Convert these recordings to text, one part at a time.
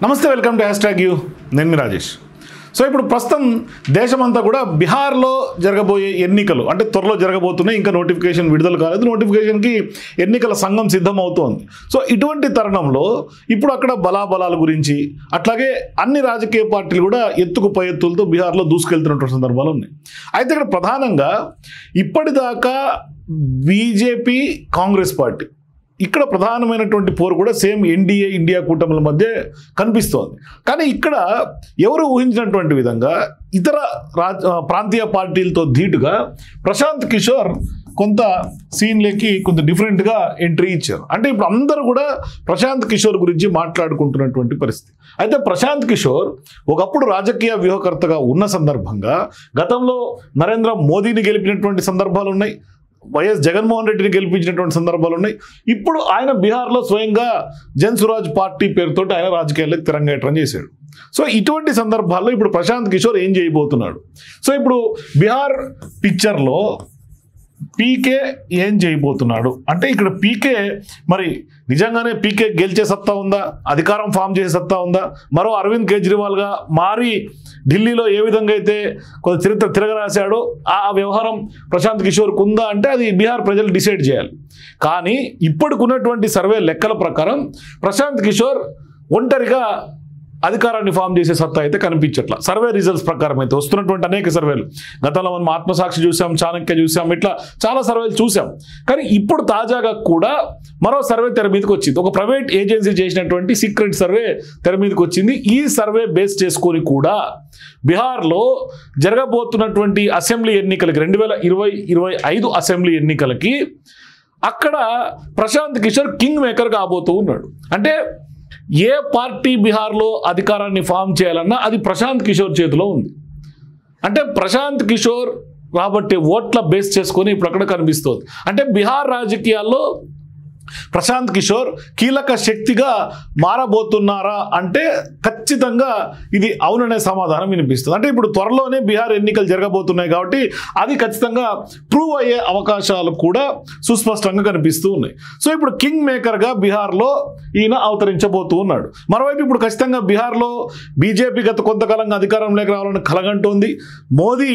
నమస్తే, welcome to #you. నేను మీ Rajesh. So ఇప్పుడు ప్రస్తుతం దేశమంతా కూడా బీహార్లో జరగబోయే ఎన్నికలు అంటే త్వరలో జరగబోతున్నాయి. ఇంకా నోటిఫికేషన్ విడుదల కాలేదు. నోటిఫికేషన్కి ఎన్నికల సంఘం సిద్ధమవుతోంది. సో ఇటువంటి తరుణంలో ఇప్పుడు అక్కడ బలాబలాల గురించి అట్లాగే అన్ని రాజకీయ పార్టీలు కూడా ఎత్తుకు పై ఎత్తులతో బీహార్లో దూసుకెళ్తున్నటువంటి సందర్భాలు ఉన్నాయి. అయితే ఇక్కడ ప్రధానంగా ఇప్పటిదాకా బీజేపీ కాంగ్రెస్ పార్టీ ఇక్కడ ప్రధానమైనటువంటి పోరు కూడా సేమ్ ఎన్డీఏ ఇండియా కూటముల మధ్య కనిపిస్తోంది. కానీ ఇక్కడ ఎవరు ఊహించినటువంటి విధంగా ఇతర ప్రాంతీయ పార్టీలతో ధీటుగా ప్రశాంత్ కిషోర్ కొంత సీన్లోకి కొంత డిఫరెంట్గా ఎంట్రీ ఇచ్చారు. అంటే ఇప్పుడు అందరూ కూడా ప్రశాంత్ కిషోర్ గురించి మాట్లాడుకుంటున్నటువంటి పరిస్థితి. అయితే ప్రశాంత్ కిషోర్ ఒకప్పుడు రాజకీయ వ్యూహకర్తగా ఉన్న సందర్భంగా గతంలో నరేంద్ర మోదీని గెలిపినటువంటి సందర్భాలు ఉన్నాయి, వైఎస్ జగన్మోహన్ రెడ్డిని గెలిపించినటువంటి సందర్భాలు ఉన్నాయి. ఇప్పుడు ఆయన బీహార్లో స్వయంగా జన్ స్వరాజ్ పార్టీ పేరుతో ఆయన రాజకీయాలకు తిరంగేట్రం చేశాడు. సో ఇటువంటి సందర్భాల్లో ఇప్పుడు ప్రశాంత్ కిషోర్ ఏం చేయబోతున్నాడు? సో ఇప్పుడు బీహార్ పిక్చర్లో పీకే ఏం చేయబోతున్నాడు అంటే ఇక్కడ పీకే మరి నిజంగానే పీకే గెలిచే సత్తా ఉందా, అధికారం ఫామ్ చేసే సత్తా ఉందా, మరో అరవింద్ కేజ్రీవాల్గా మారి ఢిల్లీలో ఏ విధంగా అయితే కొంత చరిత్ర తిరగరాశాడో ఆ వ్యవహారం ప్రశాంత్ కిషోర్కు ఉందా అంటే అది బీహార్ ప్రజలు డిసైడ్ చేయాలి. కానీ ఇప్పటికున్నటువంటి సర్వే లెక్కల ప్రకారం ప్రశాంత్ కిషోర్ ఒంటరిగా అధికారాన్ని ఫామ్ చేసే సత్తా అయితే కనిపించట్లా. సర్వే రిజల్ట్స్ ప్రకారం అయితే వస్తున్నటువంటి అనేక సర్వేలు, గతంలో మనం ఆత్మసాక్షి చూసాం, చాణక్య చూసాం, ఇట్లా చాలా సర్వేలు చూసాం. కానీ ఇప్పుడు తాజాగా కూడా మరో సర్వే తెర మీదకి వచ్చింది. ఒక ప్రైవేట్ ఏజెన్సీ చేసినటువంటి సీక్రెట్ సర్వే తెర మీదకి వచ్చింది. ఈ సర్వే బేస్ చేసుకొని కూడా బీహార్లో జరగబోతున్నటువంటి అసెంబ్లీ ఎన్నికలకి 2025 అసెంబ్లీ ఎన్నికలకి అక్కడ ప్రశాంత్ కిషోర్ కింగ్ మేకర్ కాబోతూ ఉన్నాడు. అంటే ఏ పార్టీ బీహార్లో అధికారాన్ని ఫామ్ చేయాలన్నా అది ప్రశాంత్ కిషోర్ చేతిలో ఉంది. అంటే ప్రశాంత్ కిషోర్ రాబట్టే ఓట్ల బేస్ చేసుకొని ఇప్పుడు అక్కడ కనిపిస్తుంది. అంటే బీహార్ రాజకీయాల్లో ప్రశాంత్ కిషోర్ కీలక శక్తిగా మారబోతున్నారా అంటే ఖచ్చితంగా ఇది అవుననే సమాధానం వినిపిస్తుంది. అంటే ఇప్పుడు త్వరలోనే బీహార్ ఎన్నికలు జరగబోతున్నాయి కాబట్టి అది ఖచ్చితంగా ప్రూవ్ అయ్యే అవకాశాలు కూడా సుస్పష్టంగా కనిపిస్తూ ఉన్నాయి. సో ఇప్పుడు కింగ్ మేకర్గా బీహార్లో ఈయన అవతరించబోతూ ఉన్నాడు. మరోవైపు ఇప్పుడు ఖచ్చితంగా బీహార్లో బీజేపీ గత కొంతకాలంగా అధికారంలోకి రావాలని కలగంటోంది. మోదీ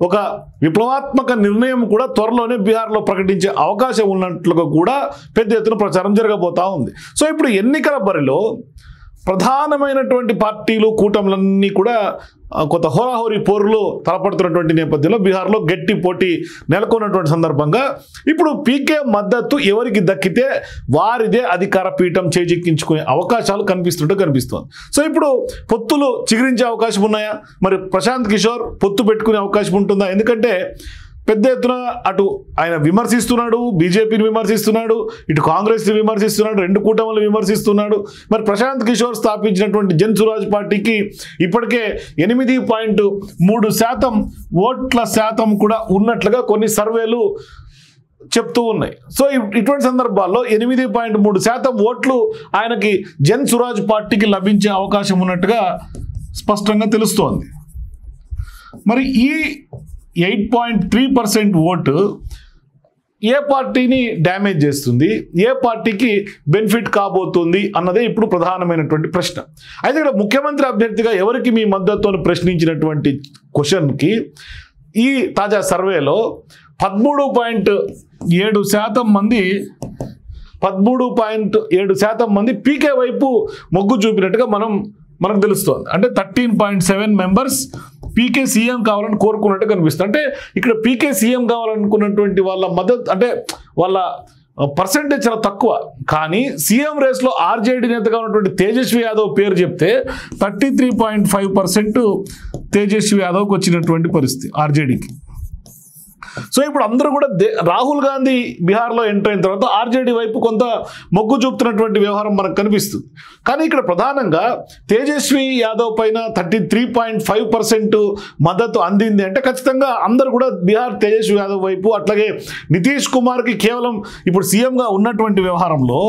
ఒక విప్లవాత్మక నిర్ణయం కూడా త్వరలోనే బీహార్లో ప్రకటించే అవకాశం ఉన్నట్లుగా కూడా పెద్ద ఎత్తున ప్రచారం జరగబోతా ఉంది. సో ఇప్పుడు ఎన్నికల బరిలో ప్రధానమైనటువంటి పార్టీలు కూటములన్నీ కూడా కొంత హోరాహోరీ పోరులో తలపడుతున్నటువంటి నేపథ్యంలో బీహార్లో గట్టి పోటీ నెలకొన్నటువంటి సందర్భంగా ఇప్పుడు పీకే మద్దతు ఎవరికి దక్కితే వారిదే అధికార పీఠం చేజిక్కించుకునే అవకాశాలు కనిపిస్తుంది. సో ఇప్పుడు పొత్తులు చిగురించే అవకాశం ఉన్నాయా? మరి ప్రశాంత్ కిషోర్ పొత్తు పెట్టుకునే అవకాశం ఉంటుందా? ఎందుకంటే పెద్ద ఎత్తున అటు ఆయన విమర్శిస్తున్నాడు, బీజేపీని విమర్శిస్తున్నాడు, ఇటు కాంగ్రెస్ని విమర్శిస్తున్నాడు, రెండు కూటములు విమర్శిస్తున్నాడు. మరి ప్రశాంత్ కిషోర్ స్థాపించినటువంటి జన్ స్వరాజ్ పార్టీకి ఇప్పటికే 8.3% ఓట్ల శాతం కూడా ఉన్నట్లుగా కొన్ని సర్వేలు చెప్తూ ఉన్నాయి. సో ఇటువంటి సందర్భాల్లో 8.3% ఓట్లు ఆయనకి జన్ స్వరాజ్ పార్టీకి లభించే అవకాశం ఉన్నట్టుగా స్పష్టంగా తెలుస్తోంది. మరి ఈ 8.3% ఓటు ఏ పార్టీని డ్యామేజ్ చేస్తుంది, ఏ పార్టీకి బెనిఫిట్ కాబోతుంది అన్నదే ఇప్పుడు ప్రధానమైనటువంటి ప్రశ్న. అయితే ఇక్కడ ముఖ్యమంత్రి అభ్యర్థిగా ఎవరికి మీ మద్దతును ప్రశ్నించినటువంటి క్వశ్చన్కి ఈ తాజా సర్వేలో 13.7% మంది పీకే వైపు మొగ్గు చూపినట్టుగా మనకు తెలుస్తోంది. అంటే 13.7 మెంబర్స్ పీకే సీఎం కావాలని కోరుకున్నట్టు కనిపిస్తుంది. అంటే ఇక్కడ పీకే సీఎం కావాలనుకున్నటువంటి వాళ్ళ మద్దతు అంటే వాళ్ళ పర్సెంటేజ్ చాలా తక్కువ. కానీ సీఎం రేస్లో ఆర్జేడీ నేతగా ఉన్నటువంటి తేజస్వి యాదవ్ పేరు చెప్తే 33.5% తేజస్వి యాదవ్కి వచ్చినటువంటి పరిస్థితి ఆర్జేడీకి. సో ఇప్పుడు అందరూ కూడా రాహుల్ గాంధీ బీహార్లో ఎంటర్ అయిన తర్వాత ఆర్జేడీ వైపు కొంత మొగ్గు చూపుతున్నటువంటి వ్యవహారం మనకు కనిపిస్తుంది. కానీ ఇక్కడ ప్రధానంగా తేజస్వి యాదవ్ పైన 33.5% మద్దతు అందింది అంటే ఖచ్చితంగా అందరూ కూడా బీహార్ తేజస్వి యాదవ్ వైపు. అట్లాగే నితీష్ కుమార్కి కేవలం ఇప్పుడు సీఎంగా ఉన్నటువంటి వ్యవహారంలో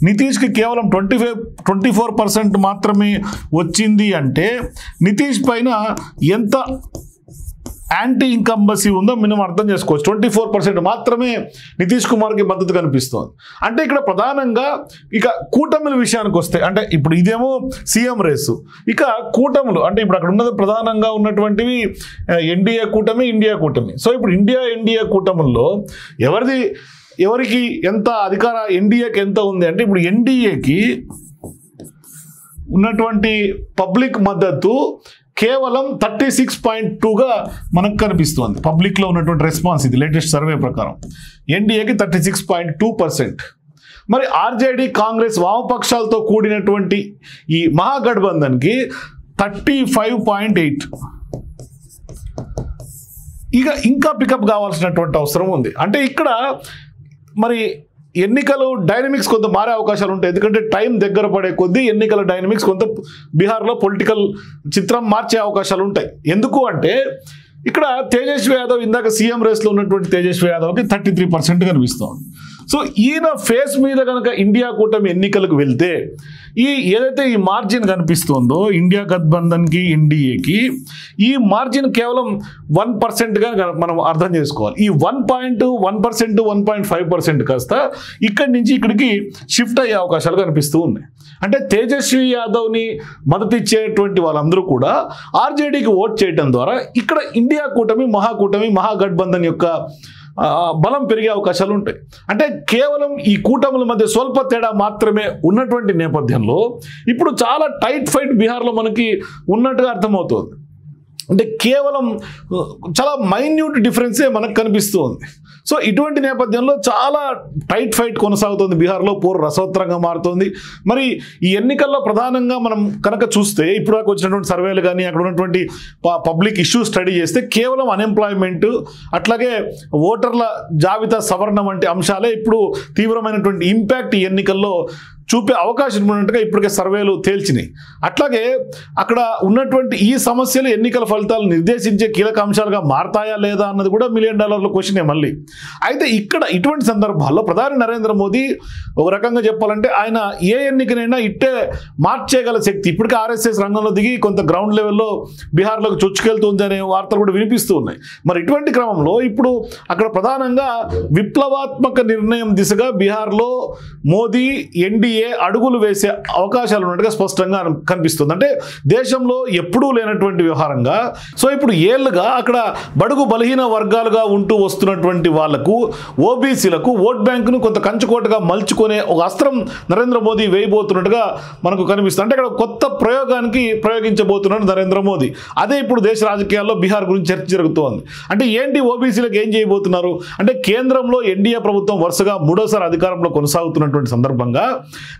నితీష్కి కేవలం 24% మాత్రమే వచ్చింది. అంటే నితీష్ పైన ఎంత యాంటీ ఇన్కంబసీ ఉందో మనం అర్థం చేసుకోవచ్చు. 24% మాత్రమే నితీష్ కుమార్కి మద్దతు కనిపిస్తోంది. అంటే ఇక్కడ ప్రధానంగా ఇక కూటమిల విషయానికి వస్తే, అంటే ఇప్పుడు ఇదేమో సీఎం రేసు, ఇక కూటములు అంటే ఇప్పుడు అక్కడ ఉన్నది ప్రధానంగా ఉన్నటువంటివి ఎన్డీఏ కూటమి, ఇండియా కూటమి. సో ఇప్పుడు ఎన్డీఏ కూటముల్లో ఎవరికి ఎంత అధికార, ఎన్డీఏకి ఎంత ఉంది అంటే ఇప్పుడు ఎన్డీఏకి ఉన్నటువంటి పబ్లిక్ మద్దతు కేవలం 36.2గా మనకు కనిపిస్తుంది. పబ్లిక్లో ఉన్నటువంటి రెస్పాన్స్ ఇది లేటెస్ట్ సర్వే ప్రకారం ఎన్డీఏకి 36.2%. మరి ఆర్జేడీ, కాంగ్రెస్, వామపక్షాలతో కూడినటువంటి ఈ మహాగఠబంధన్కి 35.8. ఇంకా పికప్ కావాల్సినటువంటి అవసరం ఉంది. అంటే ఇక్కడ మరి ఎన్నికలు డైనమిక్స్ కొంత మారే అవకాశాలు ఉంటాయి. ఎందుకంటే టైం దగ్గర పడే కొద్దీ ఎన్నికల డైనమిక్స్ కొంత బీహార్లో పొలిటికల్ చిత్రం మార్చే అవకాశాలు ఉంటాయి. ఎందుకు అంటే ఇక్కడ తేజస్వి యాదవ్, ఇందాక సీఎం రేస్లో ఉన్నటువంటి తేజస్వి యాదవ్కి 33% కనిపిస్తుంది. సో ఈయన ఫేస్ మీద కనుక ఇండియా కూటమి ఎన్నికలకు వెళ్తే ఏదైతే ఈ మార్జిన్ కనిపిస్తుందో ఇండియా గఠబంధన్కి, ఎన్డీఏకి, ఈ మార్జిన్ కేవలం 1%గా మనం అర్థం చేసుకోవాలి. ఈ 1.1%, 1.5% కాస్త ఇక్కడి నుంచి ఇక్కడికి షిఫ్ట్ అయ్యే అవకాశాలు కనిపిస్తూ ఉన్నాయి. అంటే తేజస్వి యాదవ్ని మద్దతు ఇచ్చేటువంటి వాళ్ళందరూ కూడా ఆర్జేడీకి ఓట్ చేయడం ద్వారా ఇక్కడ ఇండియా కూటమి, మహాగఠబంధన్ యొక్క బలం పెరిగే అవకాశాలు ఉంటాయి. అంటే కేవలం ఈ కూటముల మధ్య స్వల్ప తేడా మాత్రమే ఉన్నటువంటి నేపథ్యంలో ఇప్పుడు చాలా టైట్ ఫైట్ బీహార్లో మనకి ఉన్నట్టుగా అర్థమవుతుంది. అంటే కేవలం చాలా మైన్యూట్ డిఫరెన్సే మనకు కనిపిస్తుంది. సో ఇటువంటి నేపథ్యంలో చాలా టైట్ ఫైట్ కొనసాగుతుంది బీహార్లో. పోరు రసవత్తరంగా మారుతుంది. మరి ఈ ఎన్నికల్లో ప్రధానంగా మనం కనుక చూస్తే ఇప్పుడు దాకా వచ్చినటువంటి సర్వేలు కానీ అక్కడ ఉన్నటువంటి పబ్లిక్ ఇష్యూస్ స్టడీ చేస్తే కేవలం అన్ఎంప్లాయ్మెంట్, అట్లాగే ఓటర్ల జాబితా సవరణ వంటి అంశాలే ఇప్పుడు తీవ్రమైనటువంటి ఇంపాక్ట్ ఈ ఎన్నికల్లో చూపే అవకాశం ఉన్నట్టుగా ఇప్పటికే సర్వేలు తేల్చినాయి. అట్లాగే అక్కడ ఉన్నటువంటి ఈ సమస్యలు ఎన్నికల ఫలితాలు నిర్దేశించే కీలక అంశాలుగా మారతాయా లేదా అన్నది కూడా $1 మిలియన్ క్వశ్చనే మళ్ళీ. అయితే ఇక్కడ ఇటువంటి సందర్భాల్లో ప్రధాని నరేంద్ర మోదీ ఒక రకంగా చెప్పాలంటే ఆయన ఏ ఎన్నికనైనా ఇట్టే మార్చేయగల శక్తి. ఇప్పటికే ఆర్ఎస్ఎస్ రంగంలో దిగి కొంత గ్రౌండ్ లెవెల్లో బీహార్లోకి చొచ్చుకెళ్తుంది అనే వార్తలు కూడా వినిపిస్తూ ఉన్నాయి. మరి ఇటువంటి క్రమంలో ఇప్పుడు అక్కడ ప్రధానంగా విప్లవాత్మక నిర్ణయం దిశగా బీహార్లో మోదీ, ఎన్డీఏ అడుగులు వేసే అవకాశాలు ఉన్నట్టుగా స్పష్టంగా కనిపిస్తుంది. అంటే దేశంలో ఎప్పుడూ లేనటువంటి వ్యవహారంగా సో ఇప్పుడు ఏళ్ళుగా అక్కడ బడుగు బలహీన వర్గాలుగా ఉంటూ వస్తున్నటువంటి వాళ్లకు, ఓబీసీలకు ఓట్ బ్యాంకును కొంత కంచుకోటగా మలుచుకునే ఒక అస్త్రం నరేంద్ర మోదీ వేయబోతున్నట్టుగా మనకు కనిపిస్తుంది. అంటే ఇక్కడ కొత్త ప్రయోగానికి ప్రయోగించబోతున్నాడు నరేంద్ర మోదీ. అదే ఇప్పుడు దేశ రాజకీయాల్లో బీహార్ గురించి చర్చ జరుగుతోంది. అంటే ఏంటి ఓబీసీలకు ఏం చేయబోతున్నారు అంటే కేంద్రంలో ఎన్డీఏ ప్రభుత్వం వరుసగా 3వ అధికారంలో కొనసాగుతున్నటువంటి సందర్భంగా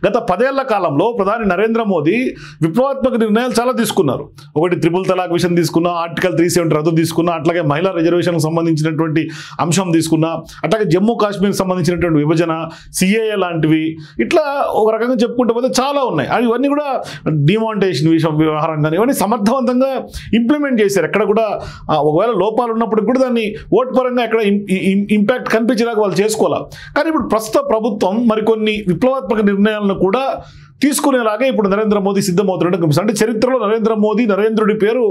గత 10 ఏళ్ల కాలంలో ప్రధాని నరేంద్ర మోదీ విప్లవాత్మక నిర్ణయాలు చాలా తీసుకున్నారు. ఒకటి ట్రిపుల్ తలాక్ విషయం తీసుకున్నా, ఆర్టికల్ 370 రద్దు తీసుకున్నా, అట్లాగే మహిళా రిజర్వేషన్కి సంబంధించినటువంటి అంశం తీసుకున్నా, అట్లాగే జమ్మూ కాశ్మీర్కి సంబంధించినటువంటి విభజన, సిఏఏ లాంటివి, ఇట్లా ఒక రకంగా చెప్పుకుంటే పోతే చాలా ఉన్నాయి. ఇవన్నీ కూడా డిమానిటైజేషన్ వ్యవహారం కానీ ఇవన్నీ సమర్థవంతంగా ఇంప్లిమెంట్ చేశారు. ఎక్కడ కూడా ఒకవేళ లోపాలు ఉన్నప్పుడు కూడా దాన్ని ఓటు పరంగా ఎక్కడ ఇంపాక్ట్ కనిపించేలాగా వాళ్ళు చేసుకోవాలి. కానీ ఇప్పుడు ప్రస్తుత ప్రభుత్వం మరికొన్ని విప్లవాత్మక నిర్ణయాలను కూడా తీసుకునేలాగే ఇప్పుడు నరేంద్ర మోదీ సిద్ధమవుతున్నట్టు కనిపిస్తుంది. అంటే చరిత్రలో నరేంద్ర మోదీ, నరేంద్రుడి పేరు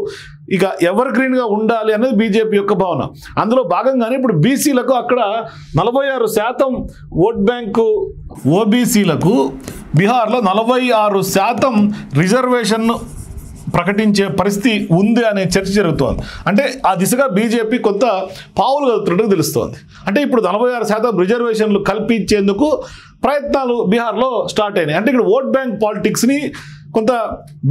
ఇక ఎవర్ గ్రీన్గా ఉండాలి అనేది బీజేపీ యొక్క భావన. అందులో భాగంగానే ఇప్పుడు బీసీలకు అక్కడ 46% ఓట్ బ్యాంకు, ఓబీసీలకు బీహార్లో 46% రిజర్వేషన్ ప్రకటించే పరిస్థితి ఉంది అనే చర్చ జరుగుతోంది. అంటే ఆ దిశగా బీజేపీ కొంత పావులు కలుపుతున్నట్టు తెలుస్తోంది. అంటే ఇప్పుడు 46% రిజర్వేషన్లు కల్పించేందుకు ప్రయత్నాలు బీహార్లో స్టార్ట్ అయినాయి. అంటే ఇక్కడ ఓట్ బ్యాంక్ పాలిటిక్స్ని కొంత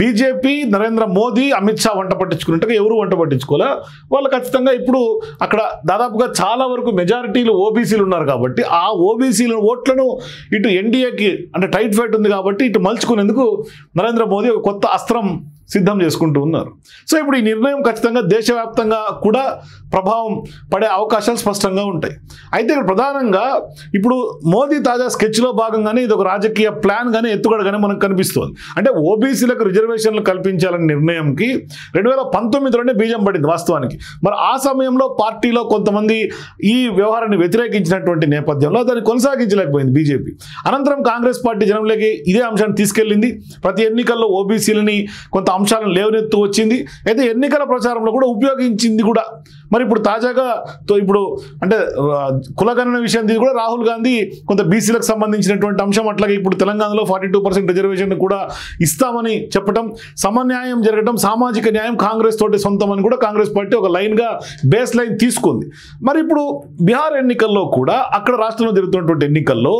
బీజేపీ, నరేంద్ర మోదీ, అమిత్ షా వంట పట్టించుకున్నట్టుగా ఎవరు వంట పట్టించుకోలే. వాళ్ళు ఖచ్చితంగా ఇప్పుడు అక్కడ దాదాపుగా చాలా వరకు మెజారిటీలు ఓబీసీలు ఉన్నారు కాబట్టి ఆ ఓబీసీల ఓట్లను ఇటు ఎన్డీఏకి అంటే టైట్ ఫైట్ ఉంది కాబట్టి ఇటు మలుచుకునేందుకు నరేంద్ర మోదీ ఒక కొత్త అస్త్రం సిద్ధం చేసుకుంటూ ఉన్నారు. సో ఇప్పుడు ఈ నిర్ణయం ఖచ్చితంగా దేశవ్యాప్తంగా కూడా ప్రభావం పడే అవకాశాలు స్పష్టంగా ఉంటాయి. అయితే ఇక్కడ ప్రధానంగా ఇప్పుడు మోదీ తాజా స్కెచ్లో భాగంగానే ఇది ఒక రాజకీయ ప్లాన్ కానీ ఎత్తుగడగానే మనకు కనిపిస్తుంది. అంటే ఓబీసీలకు రిజర్వేషన్లు కల్పించాలనే నిర్ణయంకి 2019లోనే బీజం పడింది వాస్తవానికి. మరి ఆ సమయంలో పార్టీలో కొంతమంది ఈ వ్యవహారాన్ని వ్యతిరేకించినటువంటి నేపథ్యంలో దాన్ని కొనసాగించలేకపోయింది బీజేపీ. అనంతరం కాంగ్రెస్ పార్టీ జనంలోకి ఇదే అంశాన్ని తీసుకెళ్లింది. ప్రతి ఎన్నికల్లో ఓబీసీలని కొంత అంశాలను లేవనెత్తు వచ్చింది. అయితే ఎన్నికల ప్రచారంలో కూడా ఉపయోగించింది కూడా. మరి ఇప్పుడు తాజాగా ఇప్పుడు అంటే కులగణన విషయం కూడా రాహుల్ గాంధీ కొంత బీసీలకు సంబంధించినటువంటి అంశం, అట్లాగే ఇప్పుడు తెలంగాణలో 42% రిజర్వేషన్ కూడా ఇస్తామని చెప్పడం, సమన్యాయం జరగడం, సామాజిక న్యాయం కాంగ్రెస్ తోటి సొంతం అని కూడా కాంగ్రెస్ పార్టీ ఒక లైన్గా బేస్ లైన్ తీసుకుంది. మరి ఇప్పుడు బీహార్ ఎన్నికల్లో కూడా అక్కడ రాష్ట్రంలో జరుగుతున్నటువంటి ఎన్నికల్లో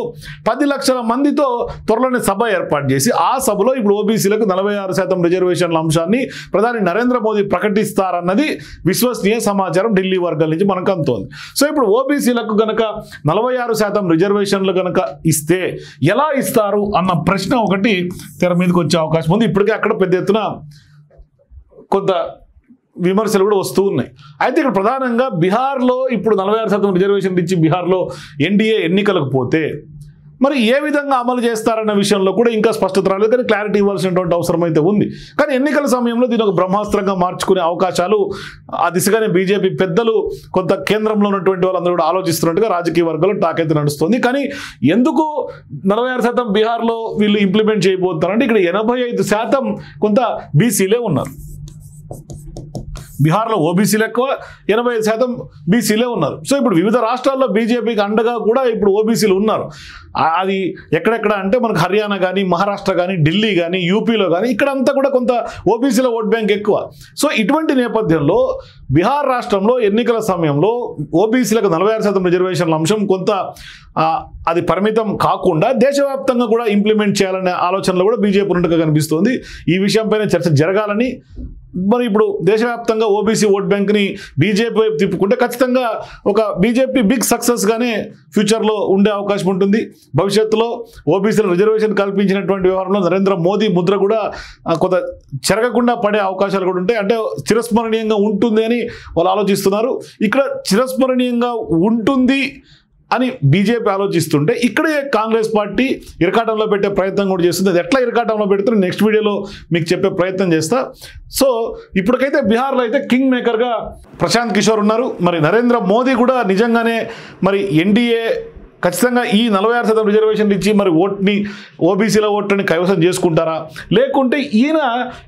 10 లక్షల మందితో త్వరలోనే సభ ఏర్పాటు చేసి ఆ సభలో ఇప్పుడు ఓబీసీలకు 46% రిజర్వేషన్ల అంశాన్ని ప్రధాని నరేంద్ర మోదీ ప్రకటిస్తారన్నది విశ్వసనీయ సమాచారం ఢిల్లీ వర్గాల నుంచి మనకు అందుతోంది. సో ఇప్పుడు ఓబీసీలకు గనక 46% రిజర్వేషన్లు గనక ఇస్తే ఎలా ఇస్తారు అన్న ప్రశ్న ఒకటి తెర మీదకి వచ్చే అవకాశం ఉంది. ఇప్పటికే అక్కడ పెద్ద ఎత్తున కొంత విమర్శలు కూడా వస్తూ ఉన్నాయి. అయితే ఇక్కడ ప్రధానంగా బీహార్లో ఇప్పుడు 46% రిజర్వేషన్ ఇచ్చి బీహార్లో ఎన్డీఏ ఎన్నికలకు పోతే మరి ఏ విధంగా అమలు చేస్తారన్న విషయంలో కూడా ఇంకా స్పష్టత రాలేదు, కానీ క్లారిటీ ఇవ్వాల్సినటువంటి అవసరం అయితే ఉంది. కానీ ఎన్నికల సమయంలో దీని ఒక బ్రహ్మాస్త్రంగా మార్చుకునే అవకాశాలు ఆ దిశగానే బీజేపీ పెద్దలు కొంత కేంద్రంలో ఉన్నటువంటి వాళ్ళందరూ కూడా ఆలోచిస్తున్నట్టుగా రాజకీయ వర్గాలు టాక్ అయితే నడుస్తుంది. కానీ ఎందుకు 46% బీహార్లో వీళ్ళు ఇంప్లిమెంట్ చేయబోతున్నారంటే ఇక్కడ 85% కొంత బీసీలే ఉన్నారు. బీహార్లో ఓబీసీలు ఎక్కువ, 85% బీసీలే ఉన్నారు. సో ఇప్పుడు వివిధ రాష్ట్రాల్లో బీజేపీకి అండగా కూడా ఇప్పుడు ఓబీసీలు ఉన్నారు. అది ఎక్కడెక్కడ అంటే మనకు హర్యానా కానీ, మహారాష్ట్ర కానీ, ఢిల్లీ కానీ, యూపీలో కానీ ఇక్కడంతా కూడా కొంత ఓబీసీల ఓట్ బ్యాంక్ ఎక్కువ. సో ఇటువంటి నేపథ్యంలో బీహార్ రాష్ట్రంలో ఎన్నికల సమయంలో ఓబీసీలకు 46% రిజర్వేషన్ల అంశం కొంత అది పరిమితం కాకుండా దేశవ్యాప్తంగా కూడా ఇంప్లిమెంట్ చేయాలనే ఆలోచనలో కూడా బీజేపీ ఉన్నట్టుగా కనిపిస్తోంది. ఈ విషయంపైన చర్చ జరగాలని, మరి ఇప్పుడు దేశవ్యాప్తంగా ఓబీసీ ఓట్ బ్యాంక్ని బీజేపీ వైపు తిప్పుకుంటే ఖచ్చితంగా ఒక బీజేపీ బిగ్ సక్సెస్గానే ఫ్యూచర్లో ఉండే అవకాశం ఉంటుంది. భవిష్యత్తులో ఓబీసీల రిజర్వేషన్ కల్పించినటువంటి వ్యవహారంలో నరేంద్ర మోదీ ముద్ర కూడా కొంత చెరగకుండా పడే అవకాశాలు కూడా ఉంటాయి. అంటే చిరస్మరణీయంగా ఉంటుంది అని వాళ్ళు ఆలోచిస్తున్నారు. ఇక్కడ చిరస్మరణీయంగా ఉంటుంది అని బీజేపీ ఆలోచిస్తుంటే ఇక్కడే కాంగ్రెస్ పార్టీ ఇరకాటంలో పెట్టే ప్రయత్నం కూడా చేస్తుంది. అది ఎట్లా ఇరకాటంలో పెడితే నెక్స్ట్ వీడియోలో మీకు చెప్పే ప్రయత్నం చేస్తా. సో ఇప్పటికైతే బీహార్లో అయితే కింగ్ మేకర్గా ప్రశాంత్ కిషోర్ ఉన్నారు. మరి నరేంద్ర మోదీ కూడా నిజంగానే మరి ఎన్డీఏ ఖచ్చితంగా ఈ 46% రిజర్వేషన్లు ఇచ్చి మరి ఓట్ని ఓబీసీల ఓట్లని కైవసం చేసుకుంటారా, లేకుంటే ఈయన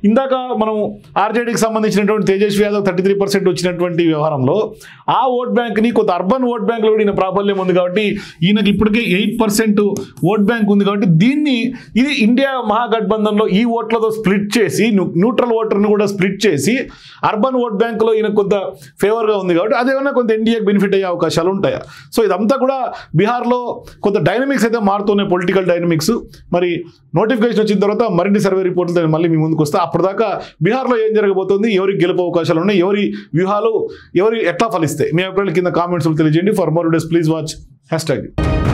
ఇందాక మనం ఆర్జేడీకి సంబంధించినటువంటి తేజస్వి యాదవ్ 33% వచ్చినటువంటి వ్యవహారంలో ఆ ఓట్ బ్యాంక్ని కొంత అర్బన్ ఓట్ బ్యాంక్లో కూడా ఈయన ప్రాబల్యం ఉంది కాబట్టి ఈయనకి ఇప్పటికే 8% ఓట్ బ్యాంక్ ఉంది కాబట్టి దీన్ని ఇది ఇండియా మహాగఠబంధన్లో ఈ ఓట్లతో స్ప్లిట్ చేసి న్యూట్రల్ ఓటర్ని కూడా స్ప్లిట్ చేసి అర్బన్ ఓట్ బ్యాంక్లో ఈయన కొంత ఫేవర్గా ఉంది కాబట్టి అదేమన్నా కొంత ఎన్డీఏకి బెనిఫిట్ అయ్యే అవకాశాలు ఉంటాయా. సో ఇదంతా కూడా బీహార్ కొంత డైనమిక్స్ అయితే మారుతున్నాయి, పొలిటికల్ డైనమిక్స్. మరి నోటిఫికేషన్ వచ్చిన తర్వాత మరిన్ని సర్వే రిపోర్టులతో మళ్ళీ మీ ముందుకు వస్తా. అప్పటిదాకా బీహార్లో ఏం జరగబోతుంది, ఎవరికి గెలుపు అవకాశాలు ఉన్నాయి, ఎవరి వ్యూహాలు ఎవరి ఎట్లా ఫలిస్తాయి, మీ అభిప్రాయాలు కింద కామెంట్స్లో తెలియజేయండి. For more videos please watch #.